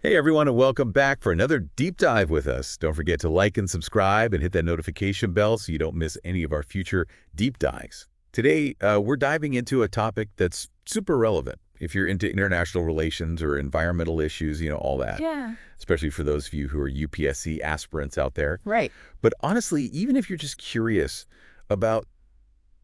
Hey everyone, and welcome back for another deep dive with us. Don't forget to like and subscribe and hit that notification bell so you don't miss any of our future deep dives. Today, we're diving into a topic that's super relevant if you're into international relations or environmental issues, all that. Yeah. Especially for those of you who are UPSC aspirants out there. Right. But honestly, even if you're just curious about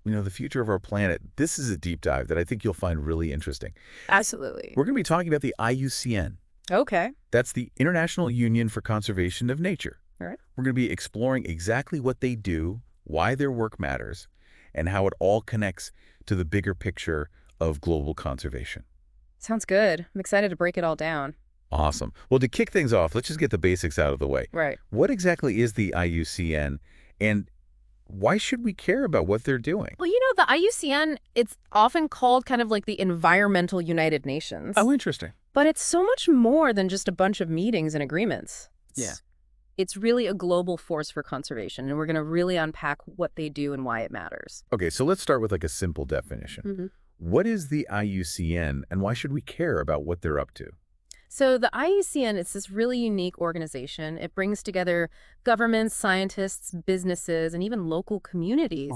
the future of our planet, this is a deep dive that I think you'll find really interesting. Absolutely. We're going to be talking about the IUCN. Okay. That's the International Union for Conservation of Nature. All right. We're going to be exploring exactly what they do, why their work matters, and how it all connects to the bigger picture of global conservation. Sounds good. I'm excited to break it all down. Awesome. Well, to kick things off, let's just get the basics out of the way. Right. What exactly is the IUCN, and why should we care about what they're doing? Well, the IUCN, it's often called kind of like the Environmental United Nations. Oh, interesting. But it's so much more than just a bunch of meetings and agreements. Yeah. It's really a global force for conservation, and we're going to really unpack what they do and why it matters. Okay, so let's start with a simple definition. What is the IUCN, and why should we care about what they're up to? So the IUCN, it's this really unique organization. It brings together governments, scientists, businesses, and even local communities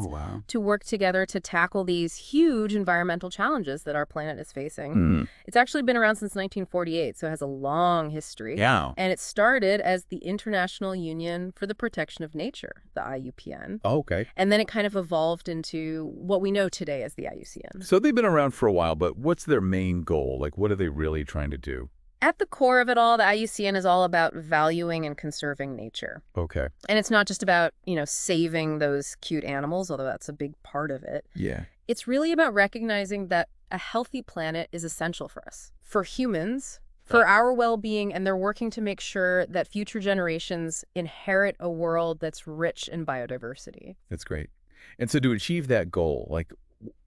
to work together to tackle these huge environmental challenges that our planet is facing. It's actually been around since 1948, so it has a long history. Yeah. And it started as the International Union for the Protection of Nature, the IUPN. Oh, okay. And then it kind of evolved into what we know today as the IUCN. So they've been around for a while, but what's their main goal? What are they really trying to do? At the core of it all, the IUCN is all about valuing and conserving nature. Okay. And it's not just about, saving those cute animals, although that's a big part of it. Yeah. It's really about recognizing that a healthy planet is essential for us, for humans, for our well-being, and they're working to make sure that future generations inherit a world that's rich in biodiversity. That's great. And so to achieve that goal,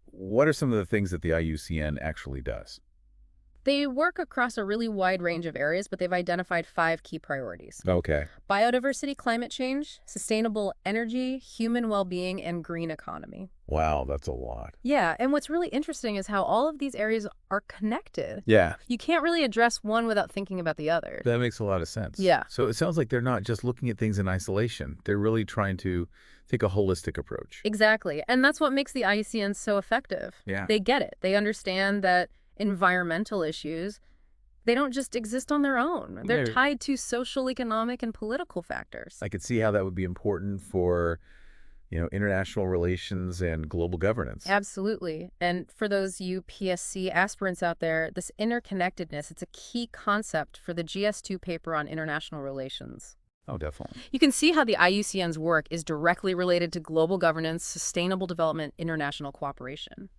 what are some of the things that the IUCN actually does? They work across a really wide range of areas, but they've identified 5 key priorities. Okay. Biodiversity, climate change, sustainable energy, human well-being, and green economy. Wow, that's a lot. Yeah, and what's really interesting is how all of these areas are connected. Yeah. You can't really address one without thinking about the other. That makes a lot of sense. Yeah. So it sounds like they're not just looking at things in isolation. They're really trying to take a holistic approach. Exactly, and that's what makes the IUCN so effective. Yeah. They get it. They understand that environmental issues, they don't just exist on their own. They're tied to social, economic, and political factors. I could see how that would be important for, international relations and global governance. Absolutely. And for those UPSC aspirants out there, this interconnectedness, it's a key concept for the GS2 paper on international relations. Oh, definitely. You can see how the IUCN's work is directly related to global governance, sustainable development, international cooperation.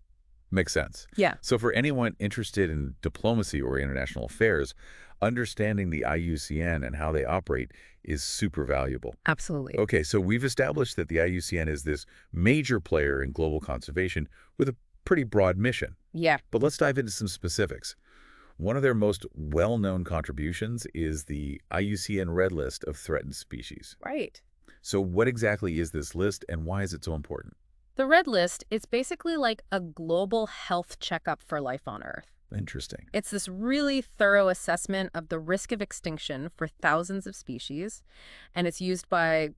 Makes sense. Yeah. So for anyone interested in diplomacy or international affairs, understanding the IUCN and how they operate is super valuable. Absolutely. Okay, so we've established that the IUCN is this major player in global conservation with a pretty broad mission. Yeah. But let's dive into some specifics. One of their most well-known contributions is the IUCN Red List of threatened species. Right. So what exactly is this list and why is it so important? The Red List, it's basically like a global health checkup for life on Earth. Interesting. It's this really thorough assessment of the risk of extinction for thousands of species, and it's used by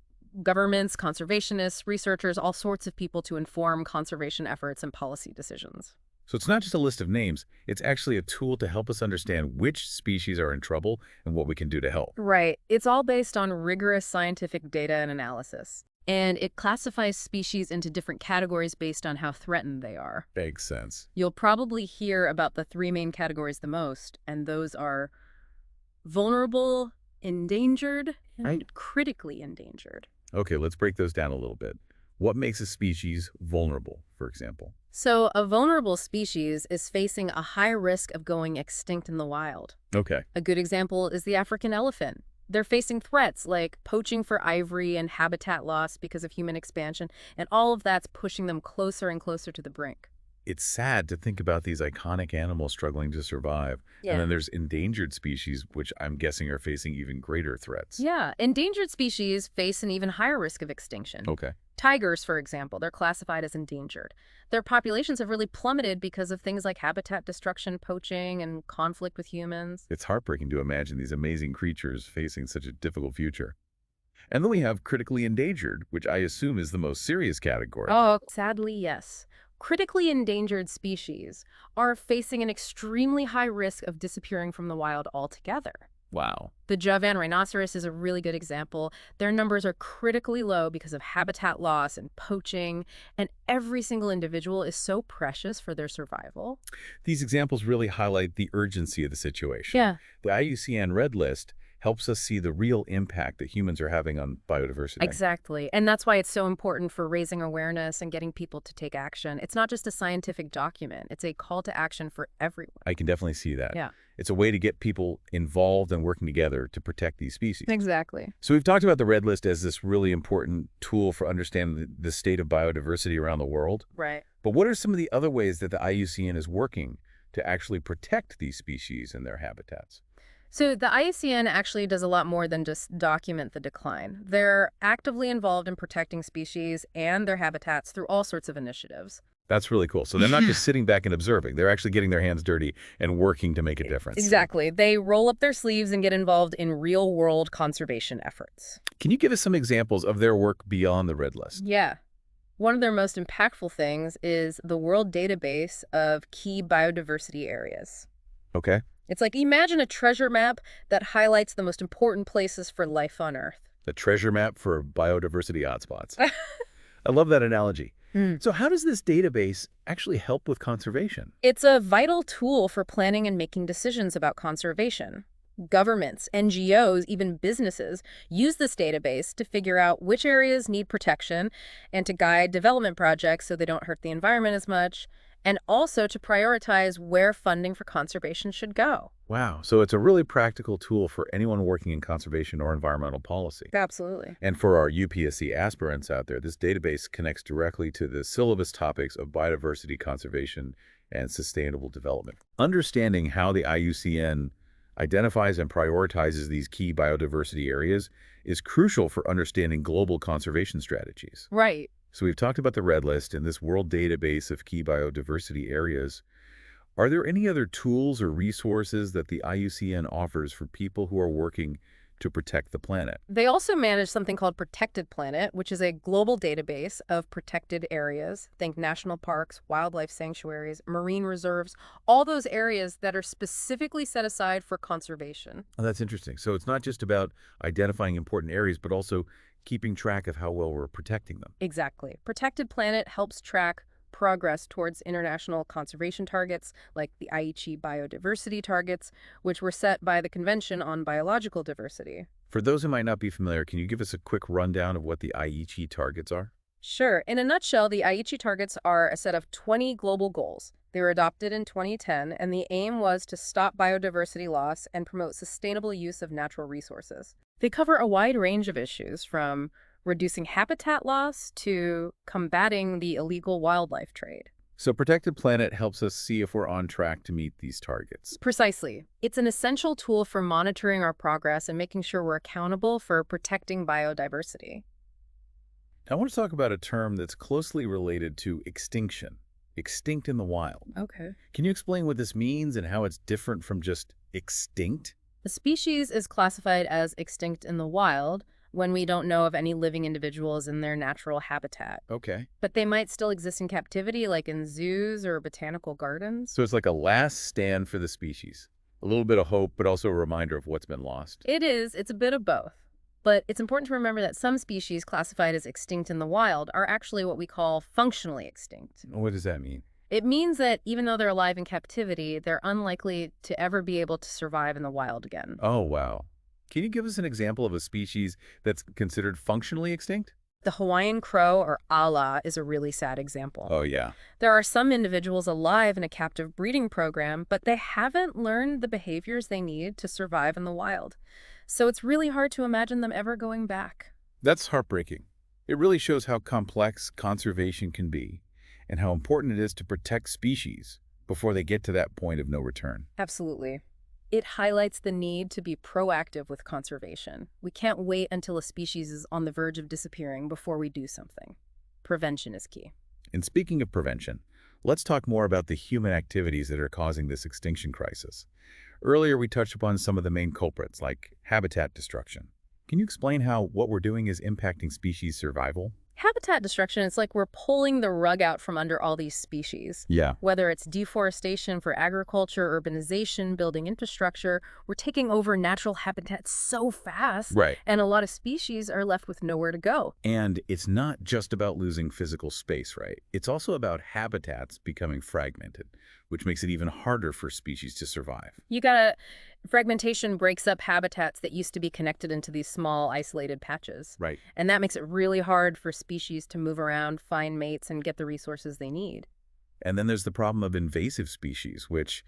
governments, conservationists, researchers, all sorts of people to inform conservation efforts and policy decisions. So it's not just a list of names, it's actually a tool to help us understand which species are in trouble and what we can do to help. Right. It's all based on rigorous scientific data and analysis. And it classifies species into different categories based on how threatened they are. Makes sense. You'll probably hear about the 3 main categories the most, and those are vulnerable, endangered, and critically endangered. Okay, let's break those down a little bit. What makes a species vulnerable, for example? So a vulnerable species is facing a high risk of going extinct in the wild. Okay. A good example is the African elephant. They're facing threats like poaching for ivory and habitat loss because of human expansion, and all of that's pushing them closer and closer to the brink. It's sad to think about these iconic animals struggling to survive. Yeah. And then there's endangered species, which I'm guessing are facing even greater threats. Yeah, endangered species face an even higher risk of extinction. Okay. Tigers, for example, they're classified as endangered. Their populations have really plummeted because of things like habitat destruction, poaching, and conflict with humans. It's heartbreaking to imagine these amazing creatures facing such a difficult future. And then we have critically endangered, which I assume is the most serious category. Oh, sadly, yes. Critically endangered species are facing an extremely high risk of disappearing from the wild altogether. Wow. The Javan rhinoceros is a really good example. Their numbers are critically low because of habitat loss and poaching, and every single individual is so precious for their survival. These examples really highlight the urgency of the situation. Yeah. The IUCN Red List helps us see the real impact that humans are having on biodiversity. Exactly. And that's why it's so important for raising awareness and getting people to take action. It's not just a scientific document. It's a call to action for everyone. I can definitely see that. Yeah. It's a way to get people involved and working together to protect these species. Exactly. So we've talked about the Red List as this really important tool for understanding the state of biodiversity around the world. Right. But what are some of the other ways that the IUCN is working to actually protect these species and their habitats? So the IUCN actually does a lot more than just document the decline. They're actively involved in protecting species and their habitats through all sorts of initiatives. That's really cool. So they're not just sitting back and observing. They're actually getting their hands dirty and working to make a difference. Exactly. They roll up their sleeves and get involved in real-world conservation efforts. Can you give us some examples of their work beyond the Red List? Yeah. One of their most impactful things is the World Database of Key Biodiversity Areas. Okay. It's like, imagine a treasure map that highlights the most important places for life on Earth. The treasure map for biodiversity hotspots. I love that analogy. So how does this database actually help with conservation? It's a vital tool for planning and making decisions about conservation. Governments, NGOs, even businesses use this database to figure out which areas need protection and to guide development projects so they don't hurt the environment as much, and also to prioritize where funding for conservation should go. Wow. So it's a really practical tool for anyone working in conservation or environmental policy. Absolutely. And for our UPSC aspirants out there, this database connects directly to the syllabus topics of biodiversity conservation and sustainable development. Understanding how the IUCN identifies and prioritizes these key biodiversity areas is crucial for understanding global conservation strategies. Right. So we've talked about the Red List and this world database of key biodiversity areas. Are there any other tools or resources that the IUCN offers for people who are working to protect the planet? They also manage something called Protected Planet, which is a global database of protected areas. Think national parks, wildlife sanctuaries, marine reserves, all those areas that are specifically set aside for conservation. Oh, that's interesting. So it's not just about identifying important areas, but also keeping track of how well we're protecting them. Exactly. Protected Planet helps track progress towards international conservation targets, like the Aichi biodiversity targets, which were set by the Convention on Biological Diversity. For those who might not be familiar, can you give us a quick rundown of what the Aichi targets are? Sure. In a nutshell, the Aichi targets are a set of 20 global goals. They were adopted in 2010, and the aim was to stop biodiversity loss and promote sustainable use of natural resources. They cover a wide range of issues, from reducing habitat loss to combating the illegal wildlife trade. So Protected Planet helps us see if we're on track to meet these targets. Precisely. It's an essential tool for monitoring our progress and making sure we're accountable for protecting biodiversity. I want to talk about a term that's closely related to extinction, extinct in the wild. Okay. Can you explain what this means and how it's different from just extinct? A species is classified as extinct in the wild when we don't know of any living individuals in their natural habitat. Okay. But they might still exist in captivity, like in zoos or botanical gardens. So it's like a last stand for the species. A little bit of hope, but also a reminder of what's been lost. It is. It's a bit of both. But it's important to remember that some species classified as extinct in the wild are actually what we call functionally extinct. What does that mean? It means that even though they're alive in captivity, they're unlikely to ever be able to survive in the wild again. Oh, wow. Can you give us an example of a species that's considered functionally extinct? The Hawaiian crow, or ala, is a really sad example. Oh, yeah. There are some individuals alive in a captive breeding program, but they haven't learned the behaviors they need to survive in the wild. So it's really hard to imagine them ever going back. That's heartbreaking. It really shows how complex conservation can be and how important it is to protect species before they get to that point of no return. Absolutely. It highlights the need to be proactive with conservation. We can't wait until a species is on the verge of disappearing before we do something. Prevention is key. And speaking of prevention, let's talk more about the human activities that are causing this extinction crisis. Earlier, we touched upon some of the main culprits, like habitat destruction. Can you explain how what we're doing is impacting species survival? Habitat destruction, it's like we're pulling the rug out from under all these species. Yeah. Whether it's deforestation for agriculture, urbanization, building infrastructure, we're taking over natural habitats so fast. Right. And a lot of species are left with nowhere to go. And it's not just about losing physical space, right? It's also about habitats becoming fragmented, which makes it even harder for species to survive. Fragmentation breaks up habitats that used to be connected into these small, isolated patches. Right. And that makes it really hard for species to move around, find mates, and get the resources they need. And then there's the problem of invasive species, which,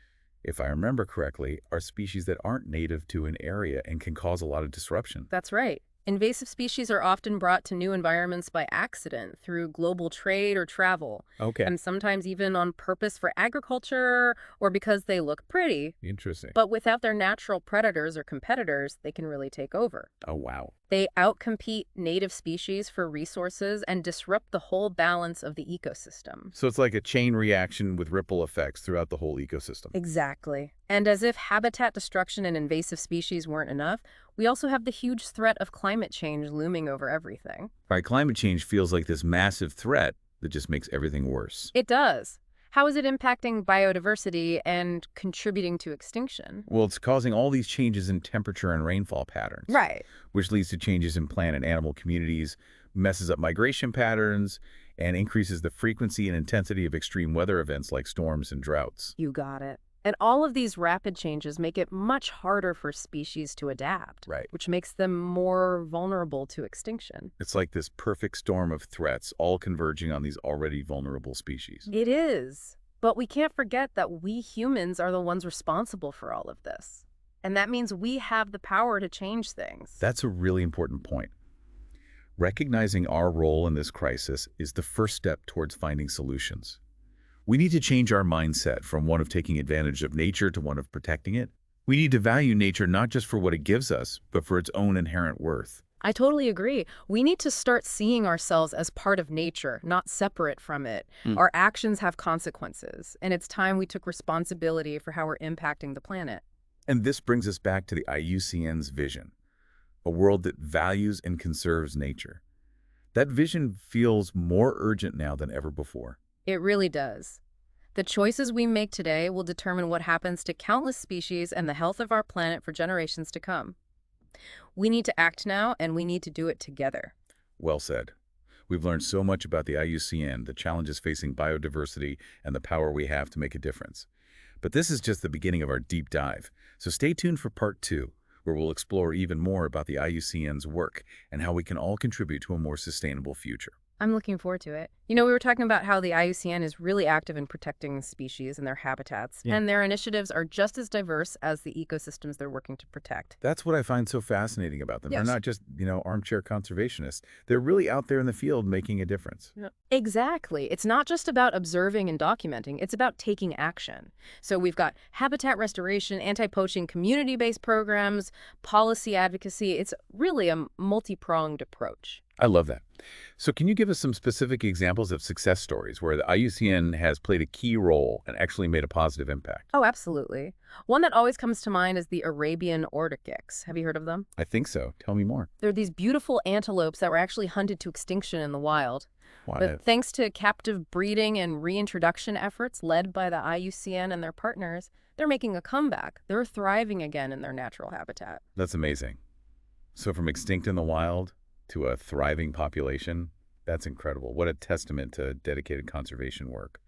if I remember correctly, are species that aren't native to an area and can cause a lot of disruption. That's right. Invasive species are often brought to new environments by accident through global trade or travel. Okay. And sometimes even on purpose for agriculture or because they look pretty. Interesting. But without their natural predators or competitors, they can really take over. Oh, wow. They outcompete native species for resources and disrupt the whole balance of the ecosystem. So it's like a chain reaction with ripple effects throughout the whole ecosystem. Exactly. And as if habitat destruction and invasive species weren't enough, we also have the huge threat of climate change looming over everything. Right, climate change feels like this massive threat that just makes everything worse. It does. How is it impacting biodiversity and contributing to extinction? Well, it's causing all these changes in temperature and rainfall patterns. Right. Which leads to changes in plant and animal communities, messes up migration patterns, and increases the frequency and intensity of extreme weather events like storms and droughts. You got it. And all of these rapid changes make it much harder for species to adapt, Right. which makes them more vulnerable to extinction. It's like this perfect storm of threats, all converging on these already vulnerable species. It is. But we can't forget that we humans are the ones responsible for all of this. And that means we have the power to change things. That's a really important point. Recognizing our role in this crisis is the first step towards finding solutions. We need to change our mindset from one of taking advantage of nature to one of protecting it. We need to value nature not just for what it gives us, but for its own inherent worth. I totally agree. We need to start seeing ourselves as part of nature, not separate from it. Our actions have consequences, and it's time we took responsibility for how we're impacting the planet. And this brings us back to the IUCN's vision, a world that values and conserves nature. That vision feels more urgent now than ever before. It really does. The choices we make today will determine what happens to countless species and the health of our planet for generations to come. We need to act now, and we need to do it together. Well said. We've learned so much about the IUCN, the challenges facing biodiversity, and the power we have to make a difference. But this is just the beginning of our deep dive. So stay tuned for part 2, where we'll explore even more about the IUCN's work and how we can all contribute to a more sustainable future. I'm looking forward to it. You know, we were talking about how the IUCN is really active in protecting species and their habitats, and their initiatives are just as diverse as the ecosystems they're working to protect. That's what I find so fascinating about them. Yes. They're not just, armchair conservationists. They're really out there in the field making a difference. Yeah. Exactly. It's not just about observing and documenting. It's about taking action. So we've got habitat restoration, anti-poaching, community-based programs, policy advocacy. It's really a multi-pronged approach. I love that. So can you give us some specific examples of success stories where the IUCN has played a key role and actually made a positive impact? Oh, absolutely. One that always comes to mind is the Arabian ortygics. Have you heard of them? I think so. Tell me more. They're these beautiful antelopes that were actually hunted to extinction in the wild. But thanks to captive breeding and reintroduction efforts led by the IUCN and their partners, they're making a comeback. They're thriving again in their natural habitat. That's amazing. So from extinct in the wild to a thriving population, that's incredible. What a testament to dedicated conservation work.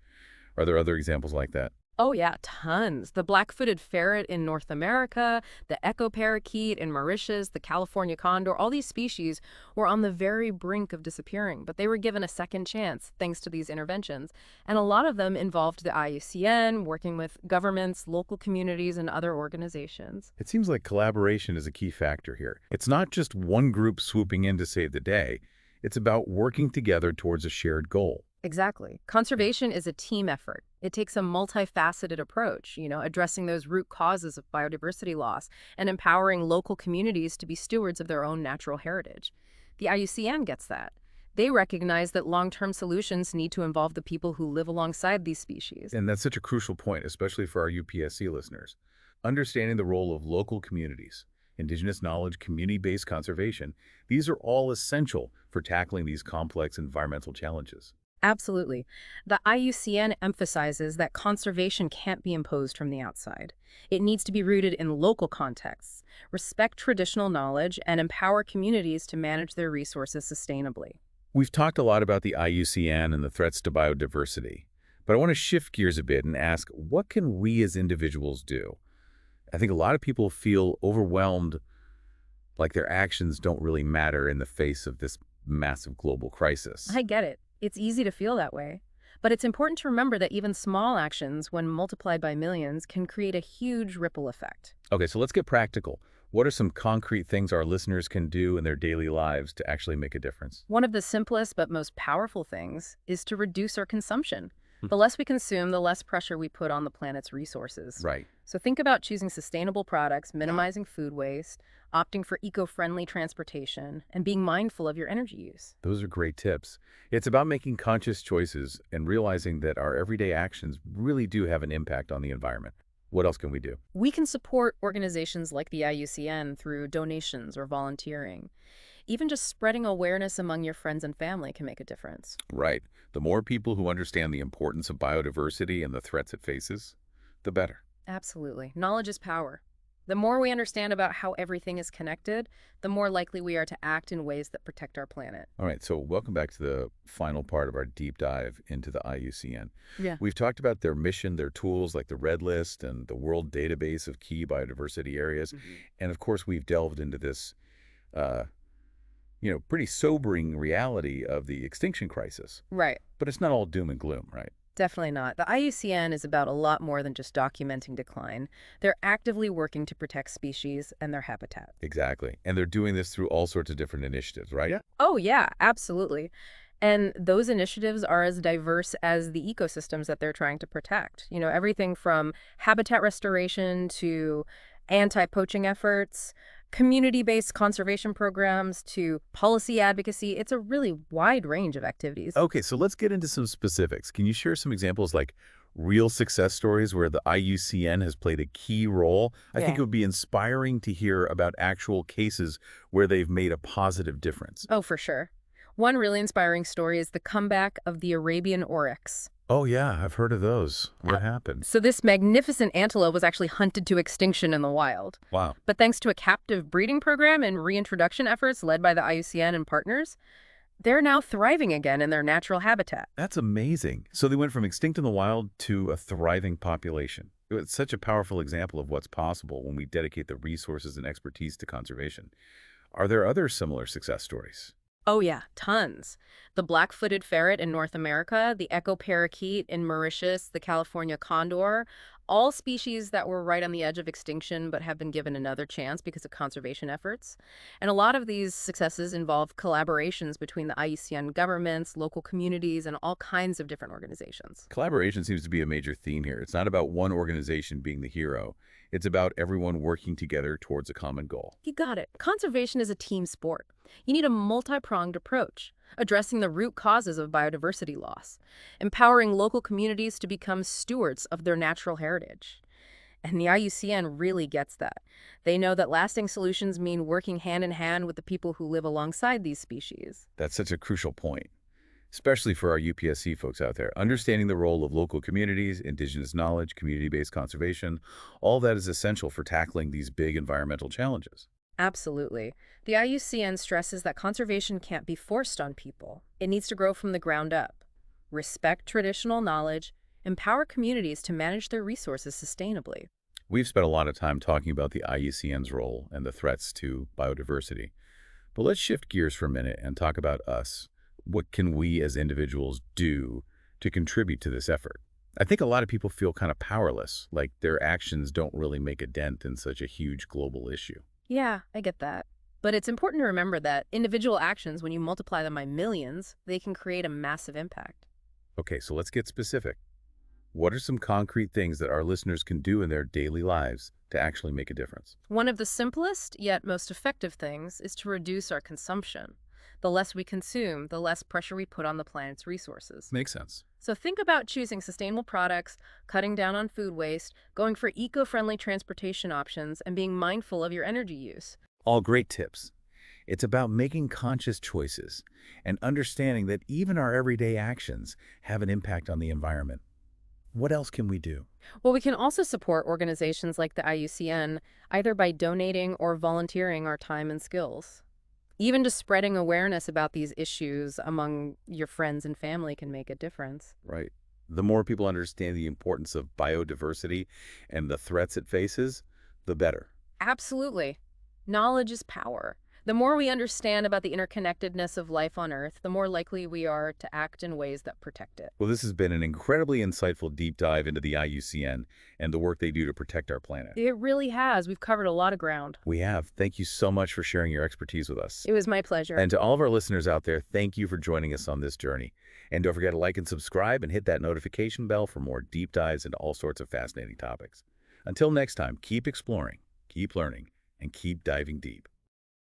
Are there other examples like that? Oh yeah, tons. The black-footed ferret in North America, the echo parakeet in Mauritius, the California condor, all these species were on the very brink of disappearing, but they were given a second chance thanks to these interventions. And a lot of them involved the IUCN, working with governments, local communities, and other organizations. It seems like collaboration is a key factor here. It's not just one group swooping in to save the day. It's about working together towards a shared goal. Exactly. Conservation is a team effort. It takes a multifaceted approach, addressing those root causes of biodiversity loss and empowering local communities to be stewards of their own natural heritage. The IUCN gets that. They recognize that long-term solutions need to involve the people who live alongside these species. And that's such a crucial point, especially for our UPSC listeners. Understanding the role of local communities, indigenous knowledge, community-based conservation, these are all essential for tackling these complex environmental challenges. Absolutely. The IUCN emphasizes that conservation can't be imposed from the outside. It needs to be rooted in local contexts, respect traditional knowledge, and empower communities to manage their resources sustainably. We've talked a lot about the IUCN and the threats to biodiversity, but I want to shift gears a bit and ask, what can we as individuals do? I think a lot of people feel overwhelmed, like their actions don't really matter in the face of this massive global crisis. I get it. It's easy to feel that way. But it's important to remember that even small actions, when multiplied by millions, can create a huge ripple effect. Okay, so let's get practical. What are some concrete things our listeners can do in their daily lives to actually make a difference? One of the simplest but most powerful things is to reduce our consumption. The less we consume, the less pressure we put on the planet's resources. Right. So think about choosing sustainable products, minimizing food waste, opting for eco-friendly transportation, and being mindful of your energy use. Those are great tips. It's about making conscious choices and realizing that our everyday actions really do have an impact on the environment. What else can we do? We can support organizations like the IUCN through donations or volunteering. Even just spreading awareness among your friends and family can make a difference. Right. The more people who understand the importance of biodiversity and the threats it faces, the better. Absolutely. Knowledge is power. The more we understand about how everything is connected, the more likely we are to act in ways that protect our planet. All right, so welcome back to the final part of our deep dive into the IUCN. Yeah. We've talked about their mission, their tools like the Red List and the World Database of Key Biodiversity Areas. And of course, we've delved into this pretty sobering reality of the extinction crisis. Right. But it's not all doom and gloom, right? Definitely not. The IUCN is about a lot more than just documenting decline. They're actively working to protect species and their habitat. Exactly. And they're doing this through all sorts of different initiatives, right? Yeah. Oh, yeah, absolutely. And those initiatives are as diverse as the ecosystems that they're trying to protect. Everything from habitat restoration to anti-poaching efforts, community-based conservation programs to policy advocacy. It's a really wide range of activities. Okay, so let's get into some specifics. Can you share some examples like real success stories where the IUCN has played a key role? I think it would be inspiring to hear about actual cases where they've made a positive difference. Oh, for sure. One really inspiring story is the comeback of the Arabian oryx. Oh, yeah, I've heard of those. What happened? So this magnificent antelope was actually hunted to extinction in the wild. Wow. But thanks to a captive breeding program and reintroduction efforts led by the IUCN and partners, they're now thriving again in their natural habitat. That's amazing. So they went from extinct in the wild to a thriving population. It's such a powerful example of what's possible when we dedicate the resources and expertise to conservation. Are there other similar success stories? Oh yeah, tons. The black-footed ferret in North America, the echo parakeet in Mauritius, the California condor, all species that were right on the edge of extinction but have been given another chance because of conservation efforts. And a lot of these successes involve collaborations between the IUCN governments, local communities, and all kinds of different organizations. Collaboration seems to be a major theme here. It's not about one organization being the hero. It's about everyone working together towards a common goal. You got it. Conservation is a team sport. You need a multi-pronged approach, addressing the root causes of biodiversity loss, empowering local communities to become stewards of their natural heritage. And the IUCN really gets that. They know that lasting solutions mean working hand in hand with the people who live alongside these species. That's such a crucial point, especially for our UPSC folks out there. Understanding the role of local communities, indigenous knowledge, community-based conservation, all that is essential for tackling these big environmental challenges. Absolutely. The IUCN stresses that conservation can't be forced on people. It needs to grow from the ground up. Respect traditional knowledge, empower communities to manage their resources sustainably. We've spent a lot of time talking about the IUCN's role and the threats to biodiversity. But let's shift gears for a minute and talk about us. What can we as individuals do to contribute to this effort? I think a lot of people feel kind of powerless, like their actions don't really make a dent in such a huge global issue. Yeah, I get that. But it's important to remember that individual actions, when you multiply them by millions, they can create a massive impact. Okay, so let's get specific. What are some concrete things that our listeners can do in their daily lives to actually make a difference? One of the simplest yet most effective things is to reduce our consumption. the less we consume, the less pressure we put on the planet's resources. Makes sense. So think about choosing sustainable products, cutting down on food waste, going for eco-friendly transportation options, and being mindful of your energy use. All great tips. It's about making conscious choices and understanding that even our everyday actions have an impact on the environment. What else can we do? Well, we can also support organizations like the IUCN, either by donating or volunteering our time and skills. Even just spreading awareness about these issues among your friends and family can make a difference. Right. The more people understand the importance of biodiversity and the threats it faces, the better. Absolutely. Knowledge is power. The more we understand about the interconnectedness of life on Earth, the more likely we are to act in ways that protect it. Well, this has been an incredibly insightful deep dive into the IUCN and the work they do to protect our planet. It really has. We've covered a lot of ground. We have. Thank you so much for sharing your expertise with us. It was my pleasure. And to all of our listeners out there, thank you for joining us on this journey. And don't forget to like and subscribe and hit that notification bell for more deep dives into all sorts of fascinating topics. Until next time, keep exploring, keep learning, and keep diving deep.